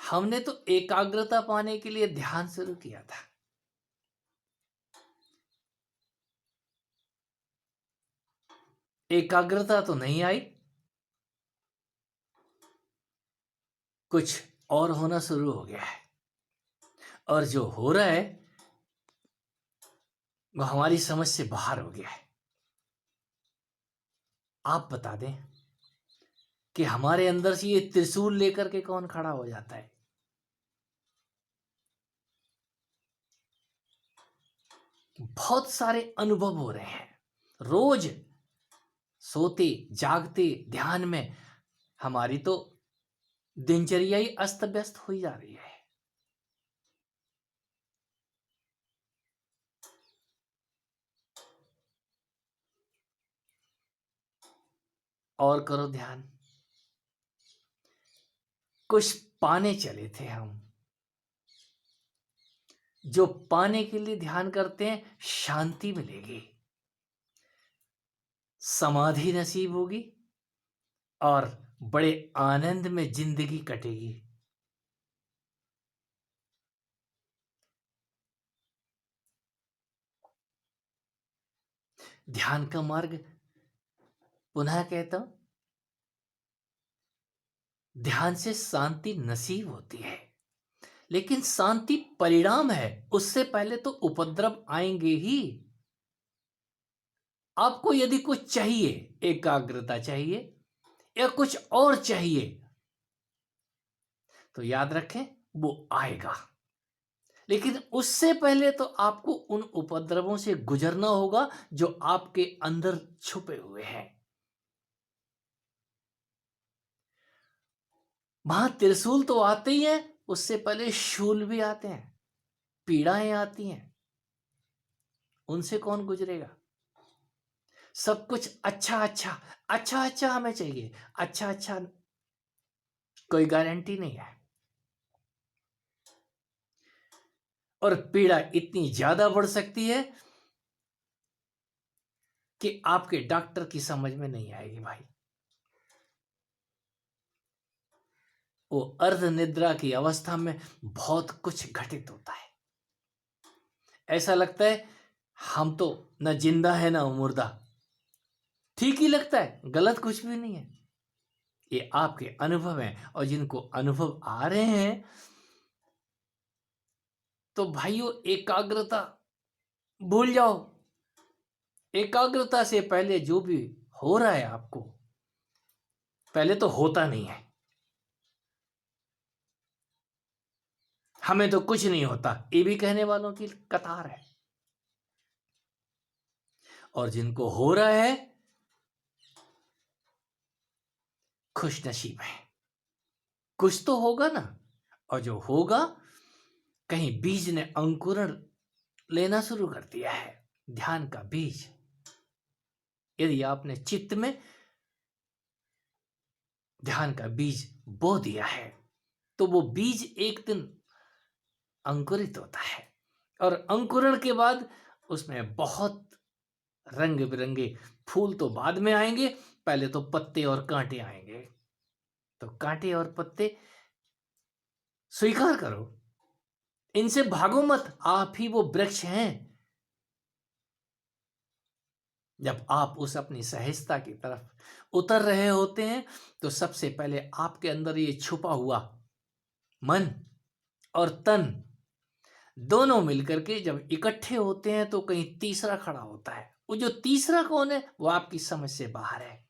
हमने तो एकाग्रता पाने के लिए ध्यान शुरू किया था। एकाग्रता तो नहीं आई, कुछ और होना शुरू हो गया है। और जो हो रहा है वो हमारी समझ से बाहर हो गया है। आप बता दें कि हमारे अंदर से ये त्रिशूल लेकर के कौन खड़ा हो जाता है? बहुत सारे अनुभव हो रहे हैं रोज, सोते जागते ध्यान में। हमारी तो दिनचर्या ही अस्त व्यस्त हुई जा रही है। और करो ध्यान। कुछ पाने चले थे हम, जो पाने के लिए ध्यान करते हैं, शांति मिलेगी, समाधि नसीब होगी और बड़े आनंद में जिंदगी कटेगी। ध्यान का मार्ग, पुनः कहता हूं, ध्यान से शांति नसीब होती है, लेकिन शांति परिणाम है। उससे पहले तो उपद्रव आएंगे ही। आपको यदि कुछ चाहिए, एकाग्रता चाहिए या कुछ और चाहिए, तो याद रखें वो आएगा। लेकिन उससे पहले तो आपको उन उपद्रवों से गुजरना होगा जो आपके अंदर छुपे हुए हैं। वहां त्रिशूल तो आते ही हैं, उससे पहले शूल भी आते हैं, पीड़ाएं आती हैं। उनसे कौन गुजरेगा? सब कुछ अच्छा अच्छा अच्छा अच्छा हमें चाहिए। अच्छा अच्छा कोई गारंटी नहीं है। और पीड़ा इतनी ज्यादा बढ़ सकती है कि आपके डॉक्टर की समझ में नहीं आएगी भाई। वो अर्ध निद्रा की अवस्था में बहुत कुछ घटित होता है। ऐसा लगता है हम तो न जिंदा है न मुर्दा। ठीक ही लगता है, गलत कुछ भी नहीं है। ये आपके अनुभव हैं, और जिनको अनुभव आ रहे हैं तो भाइयों, एकाग्रता भूल जाओ। एकाग्रता से पहले जो भी हो रहा है आपको, पहले तो होता नहीं है। हमें तो कुछ नहीं होता, ये भी कहने वालों की कतार है। और जिनको हो रहा है, खुश नसीब है, कुछ तो होगा ना। और जो होगा, कहीं बीज ने अंकुरण लेना शुरू कर दिया है, ध्यान का बीज। यदि आपने चित्त में ध्यान का बीज बो दिया है, तो वो बीज एक दिन अंकुरित होता है। और अंकुरण के बाद उसमें बहुत रंग बिरंगे फूल तो बाद में आएंगे, पहले तो पत्ते और कांटे आएंगे। तो कांटे और पत्ते स्वीकार करो, इनसे भागो मत, आप ही वो वृक्ष हैं। जब आप उस अपनी सहजता की तरफ उतर रहे होते हैं, तो सबसे पहले आपके अंदर ये छुपा हुआ मन और तन दोनों मिलकर के जब इकट्ठे होते हैं, तो कहीं तीसरा खड़ा होता है। वो जो तीसरा कौन है, वो आपकी समझ से बाहर है।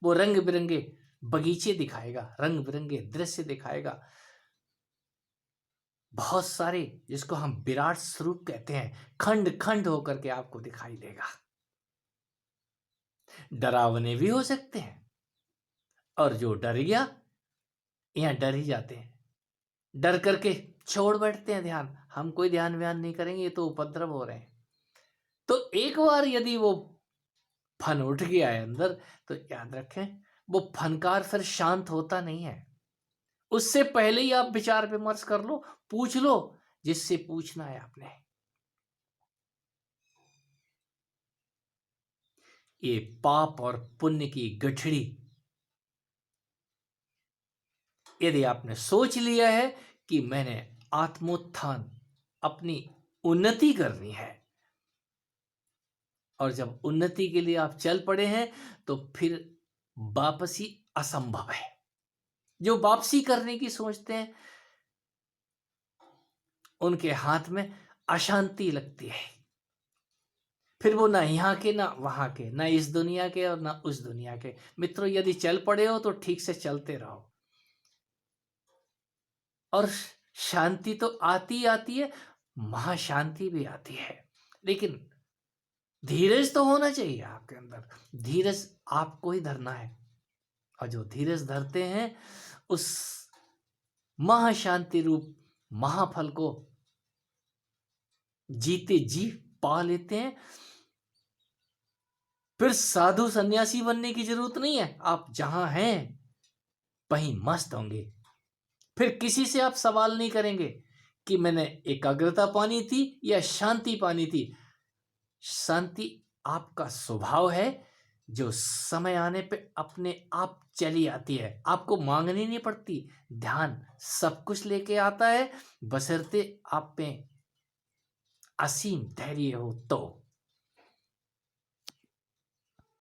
वो रंग बिरंगे बगीचे दिखाएगा, रंग बिरंगे दृश्य दिखाएगा, बहुत सारे, जिसको हम विराट स्वरूप कहते हैं, खंड खंड होकर के आपको दिखाई देगा। डरावने भी हो सकते हैं, और जो डर गया, यहाँ डर ही जाते हैं, डर करके छोड़ बैठते हैं ध्यान। हम कोई ध्यान व्यान नहीं करेंगे, ये तो उपद्रव हो रहे हैं। तो एक बार यदि वो फन उठ गया है अंदर, तो याद रखें वो फनकार फिर शांत होता नहीं है। उससे पहले ही आप विचार विमर्श कर लो, पूछ लो जिससे पूछना है आपने। ये पाप और पुण्य की गठड़ी, यदि आपने सोच लिया है कि मैंने आत्मोत्थान, अपनी उन्नति करनी है। और जब उन्नति के लिए आप चल पड़े हैं तो फिर वापसी असंभव है। जो वापसी करने की सोचते हैं उनके हाथ में अशांति लगती है। फिर वो ना यहाँ के ना वहां के, ना इस दुनिया के और ना उस दुनिया के। मित्रों, यदि चल पड़े हो तो ठीक से चलते रहो। और शांति तो आती ही आती है, महाशांति भी आती है, लेकिन धीरज तो होना चाहिए आपके अंदर। धीरज आपको ही धरना है, और जो धीरज धरते हैं उस महाशांति रूप महाफल को जीते जी पा लेते हैं। फिर साधु सन्यासी बनने की जरूरत नहीं है, आप जहां हैं वहीं मस्त होंगे। फिर किसी से आप सवाल नहीं करेंगे कि मैंने एकाग्रता पानी थी या शांति पानी थी। शांति आपका स्वभाव है, जो समय आने पे अपने आप चली आती है, आपको मांगनी नहीं पड़ती। ध्यान सब कुछ लेके आता है, बशर्ते आप पे असीम धैर्य हो तो।